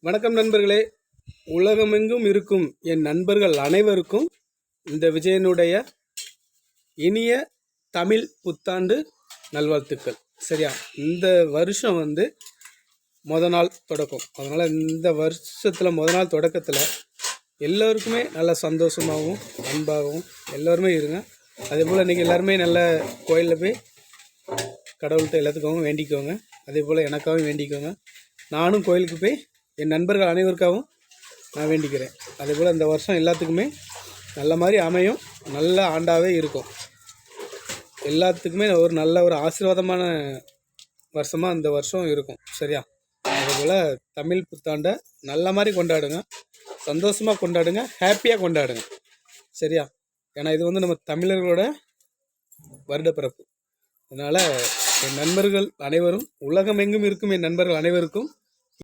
வணக்கம் நண்பர்களே. உலகமெங்கும் இருக்கும் என் நண்பர்கள் அனைவருக்கும் இந்த விஜயனுடைய இனிய தமிழ் புத்தாண்டு நல்வாழ்த்துக்கள். சரியா? இந்த வருஷம் நாள் தொடக்கம். அதனால் இந்த வருஷத்தில் நாள் தொடக்கத்தில் எல்லோருக்குமே நல்ல சந்தோஷமாகவும் அன்பாகவும் எல்லோருமே இருங்க. அதே போல் இன்றைக்கி எல்லாருமே நல்ல கோயிலில் போய் கடவுள்கிட்ட எல்லாத்துக்காகவும் வேண்டிக்கோங்க. அதே போல் எனக்காகவும் வேண்டிக்கோங்க. நானும் கோயிலுக்கு போய் என் நண்பர்கள் அனைவருக்காகவும் நான் வேண்டிக்கிறேன். அதே போல் இந்த வருஷம் எல்லாத்துக்குமே நல்ல மாதிரி அமையும், நல்ல ஆண்டாகவே இருக்கும். எல்லாத்துக்குமே ஒரு நல்ல ஒரு ஆசீர்வாதமான வருஷமாக இந்த வருஷம் இருக்கும். சரியா? அதேபோல் தமிழ் புத்தாண்டை நல்ல மாதிரி கொண்டாடுங்க, சந்தோஷமாக கொண்டாடுங்க, ஹாப்பியாக கொண்டாடுங்க. சரியா? ஏன்னா இது நம்ம தமிழர்களோட வருடப்பிறப்பு. அதனால் என் நண்பர்கள் அனைவரும், உலகம் எங்கும் இருக்கும் என் நண்பர்கள் அனைவருக்கும்